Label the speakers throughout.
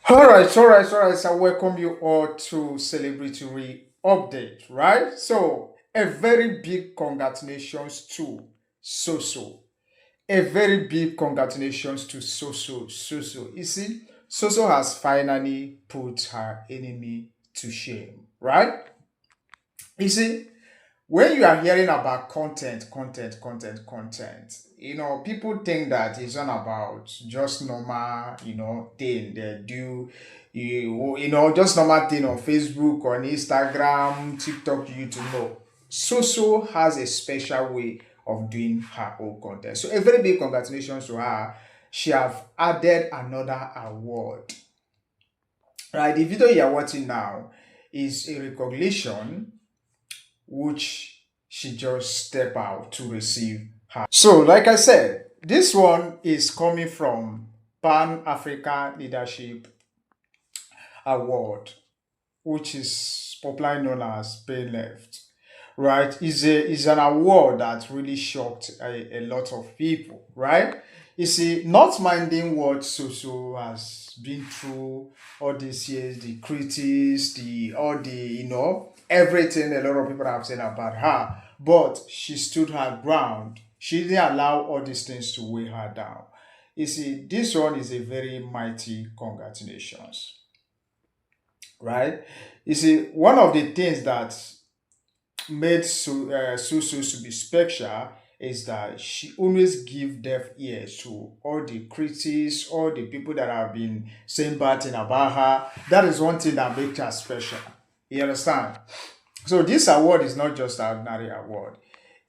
Speaker 1: All right. So, I welcome you all to Celebratory Update, right? So, a very big congratulations to Soso. A very big congratulations to Soso. Soso. You see, Soso has finally put her enemy to shame, right? You see, when you are hearing about content, people think that it's not about just normal, thing they do, just normal thing on Facebook, on Instagram, TikTok, YouTube. No, Soso has a special way of doing her own content. So a very big congratulations to her. She have added another award. Right, the video you are watching now is a recognition which she just step out to receive her. So, like I said, this one is coming from Pan African Leadership Award, which is popularly known as Pay Left. Right? Is an award that really shocked a lot of people, right? You see, not minding what Soso has been through all these years, the critics, the all the everything a lot of people have said about her, but she stood her ground. She didn't allow all these things to weigh her down. You see, this one is a very mighty congratulations, right? You see, one of the things that made Susu to be special is that she always give deaf ears to all the critics, all the people that have been saying bad thing about her. That is one thing that makes her special. You understand? So this award is not just an ordinary award.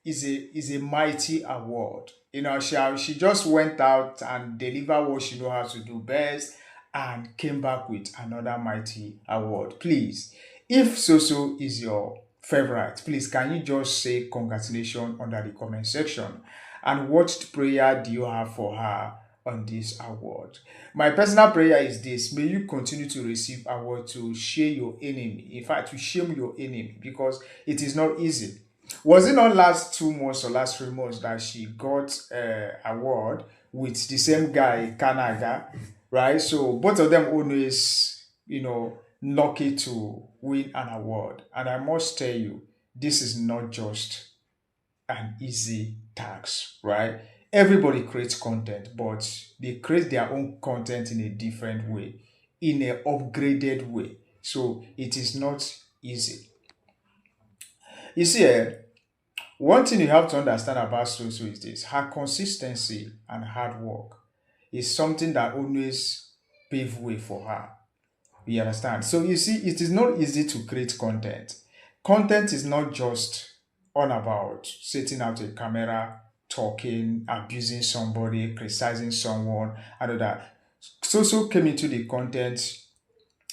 Speaker 1: It's a mighty award. She just went out and delivered what she know how to do best and came back with another mighty award. Please, if Soso is your favorite, please can you just say congratulations under the comment section? And what prayer do you have for her on this award? My personal prayer is this: may you continue to receive award to share your enemy. In fact, to shame your enemy because it is not easy. Was it not last 2 months or last 3 months that she got award with the same guy, Kanaga, right? So both of them always, lucky to win an award. And I must tell you, this is not just an easy task, right? Everybody creates content, but they create their own content in a different way, in an upgraded way. So it is not easy. You see, one thing you have to understand about Soso is this: her consistency and hard work is something that always pave way for her. You understand? So you see, it is not easy to create content. Content is not just all about sitting out a camera, talking, abusing somebody, criticizing someone, and all that. Soso came into the content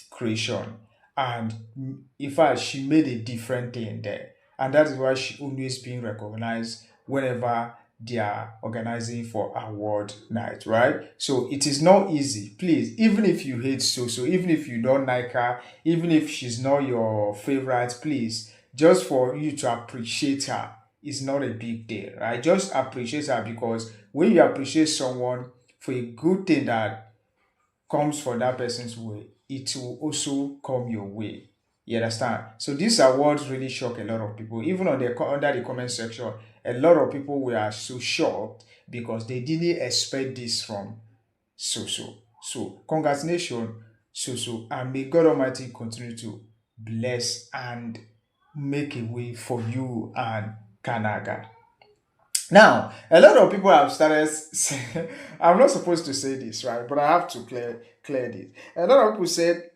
Speaker 1: creation. And in fact, she made a different thing there. And that is why she always being recognized whenever they are organizing for award night, right? So it is not easy. Please, even if you hate Soso, even if you don't like her, even if she's not your favorite, please, just for you to appreciate her is not a big deal, right? Just appreciate her because when you appreciate someone for a good thing that comes for that person's way, it will also come your way. You understand? So these awards really shock a lot of people. Even under the comment section, a lot of people were so shocked because they didn't expect this from Soso. So congratulations, Soso, and may God Almighty continue to bless and make a way for you and Kanaga. Now, a lot of people have started saying, I'm not supposed to say this, right? But I have to clear this. A lot of people said,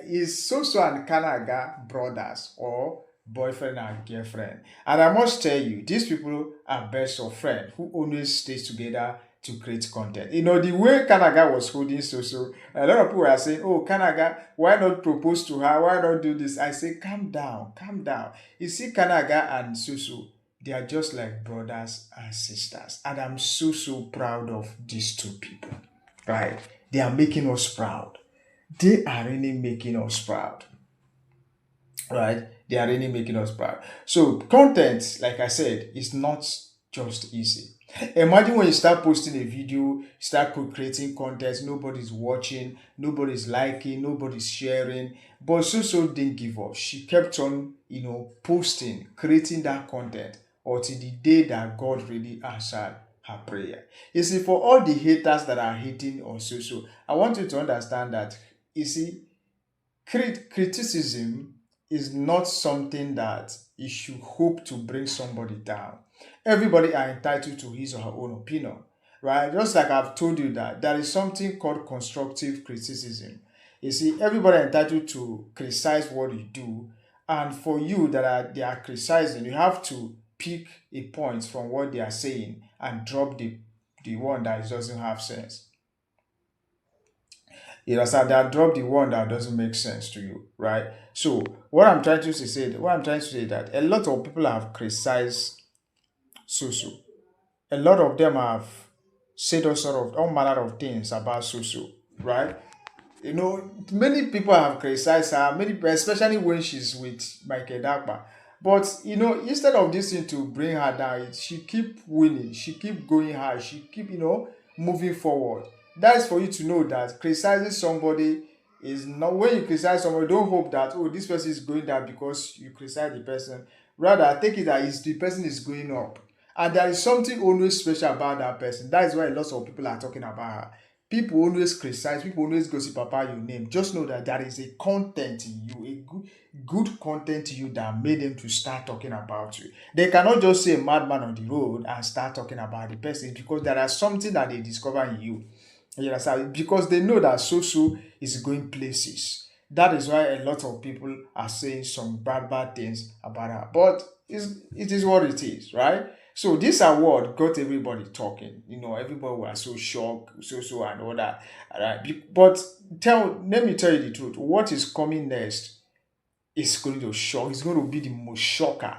Speaker 1: is Soso and Kanaga brothers or boyfriend and girlfriend? And I must tell you, these people are best of friends who always stays together to create content. The way Kanaga was holding Soso, a lot of people are saying, oh, Kanaga, why not propose to her? Why not do this? I say, calm down, calm down. You see, Kanaga and Soso, they are just like brothers and sisters. And I'm so proud of these two people. Right? They are making us proud. They are really making us proud. Right? They are really making us proud. So content, like I said, is not just easy. Imagine when you start posting a video, start creating content, nobody's watching, nobody's liking, nobody's sharing. But Soso didn't give up. She kept on, posting, creating that content until the day that God really answered her prayer. You see, for all the haters that are hating on Soso, I want you to understand that, you see, criticism is not something that you should hope to bring somebody down. Everybody are entitled to his or her own opinion, right? Just like I've told you that there is something called constructive criticism. You see, everybody are entitled to criticize what you do, and for you that they are criticizing, you have to pick a point from what they are saying and drop the one that doesn't have sense. You understand? That drop the one that doesn't make sense to you, right? So what I'm trying to say that a lot of people have criticized Susu. A lot of them have said all manner of things about Susu, right? Many people have criticized her, many especially when she's with Michael Dappa. But instead of this thing to bring her down, she keep winning, she keep going high, she keep moving forward. That's for you to know that criticizing somebody is not, when you criticize somebody, don't hope that, oh, this person is going down because you criticize the person. Rather, take it that the person is going up. And there is something always special about that person. That is why lots of people are talking about her. People always criticize, people always gossip about your name. Just know that there is a content in you, a good content in you that made them to start talking about you. They cannot just say a madman on the road and start talking about the person, because there is something that they discover in you. You understand? Because they know that Soso is going places. That is why a lot of people are saying some bad things about her. But it is what it is, right? So this award got everybody talking. Everybody was so shocked, Soso and all that. Right? But let me tell you the truth. What is coming next is going to shock. It's going to be the most shocker,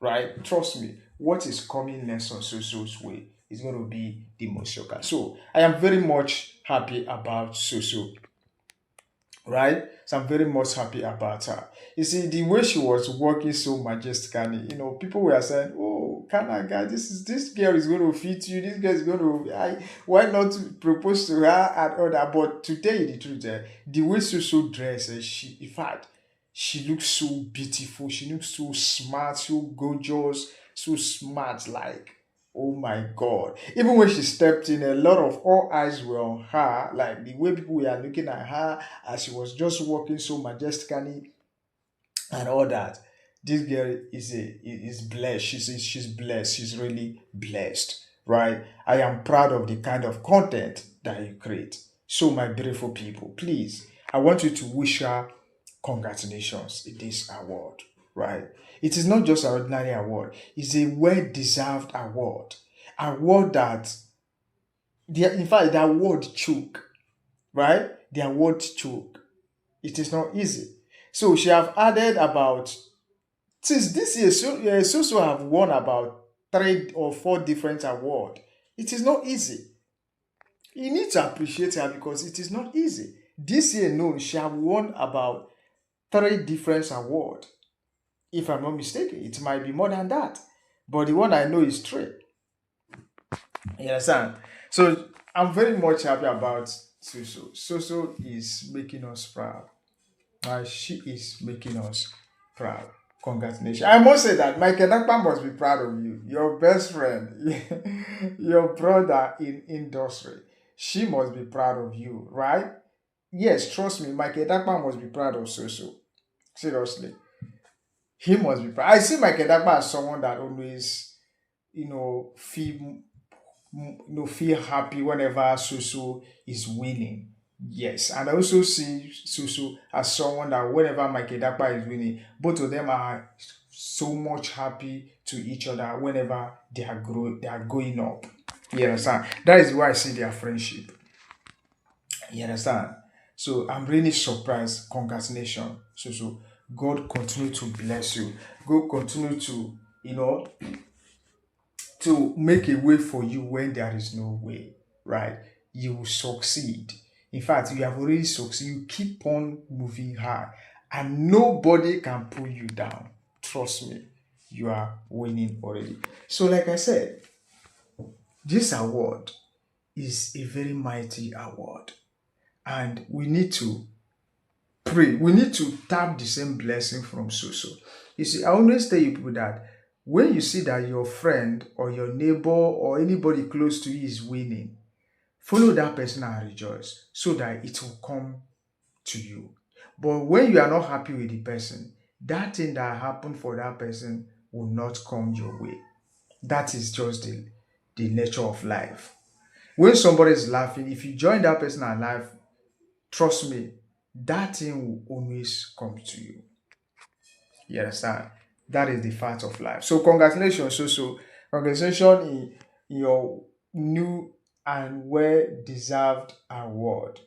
Speaker 1: right? Trust me, what is coming next on Soso's way is going to be the most shocker. So I am very much happy about Soso, right? So I'm very much happy about her. You see, the way she was walking so majestically, people were saying, "Oh, Kana guy, this girl is going to fit you. This girl is going to. Why not propose to her and all that?" But to tell you the truth, the way Soso dressed, in fact, she looks so beautiful. She looks so smart, so gorgeous, so smart. Like, oh my God. Even when she stepped in, a lot of all eyes were on her. Like the way people were looking at her as she was just walking so majestically and all that. This girl is blessed. She's blessed. She's really blessed, right? I am proud of the kind of content that you create. So, my beautiful people, please, I want you to wish her congratulations in this award, right? It is not just an ordinary award. It's a well-deserved award. Award that, in fact, the award choke, right? The award choke. It is not easy. So she have added about, since this year, Soso have won about 3 or 4 different awards. It is not easy. You need to appreciate her because it is not easy. This year, no, she have won about 3 different awards. If I'm not mistaken, it might be more than that. But the one I know is 3. You understand? So I'm very much happy about Soso. Soso is making us proud. She is making us proud. Congratulations. I must say that Michael Dakpa must be proud of you. Your best friend, your brother in industry. She must be proud of you, right? Yes, trust me, Michael Dakpa must be proud of Soso. Seriously. He must be proud. I see Michael Dakpa as someone that always, feel feel happy whenever Susu is winning. Yes, and I also see Susu as someone that whenever Mike Edapa is winning, both of them are so much happy to each other whenever they are going up. You understand? That is why I see their friendship. You understand? So I'm really surprised. Congratulations, Susu. God continue to bless you. God continue to, make a way for you when there is no way, right? You will succeed. In fact, you have already succeeded. You keep on moving high, and nobody can pull you down. Trust me. you are winning already. So, like I said, this award is a very mighty award, and we need to pray. We need to tap the same blessing from Soso. You see, I always tell you people that when you see that your friend or your neighbor or anybody close to you is winning, follow that person and rejoice so that it will come to you. But when you are not happy with the person, that thing that happened for that person will not come your way. That is just the nature of life. When somebody is laughing, if you join that person and laugh, trust me, that thing will always come to you. You understand? That is the fact of life. So congratulations, so congratulations in your new and well-deserved award.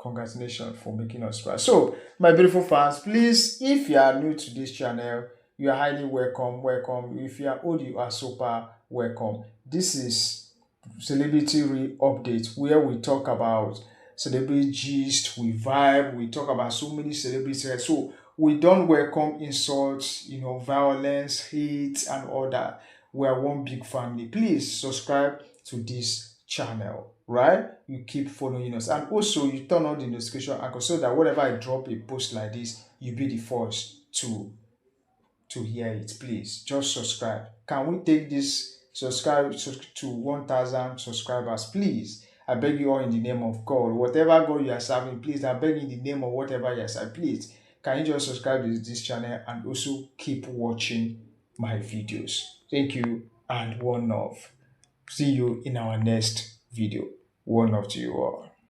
Speaker 1: Congratulations for making us proud. So, my beautiful fans, please, if you are new to this channel, you are highly welcome. Welcome. If you are old, you are super welcome. This is Celebrity Update, where we talk about celebrity gist, we vibe, we talk about so many celebrities. So, we don't welcome insults, violence, hate, and all that. We are one big family. Please subscribe to this channel, right? You keep following us, and also you turn on the notification icon so that whenever I drop a post like this, you be the first to hear it. Please just subscribe. Can we take this to 1,000 subscribers, please? I beg you all in the name of God. Whatever God you are serving, please, I beg in the name of whatever you are serving, please, can you just subscribe to this channel and also keep watching my videos? Thank you, and one love. See you in our next video. One love to you all.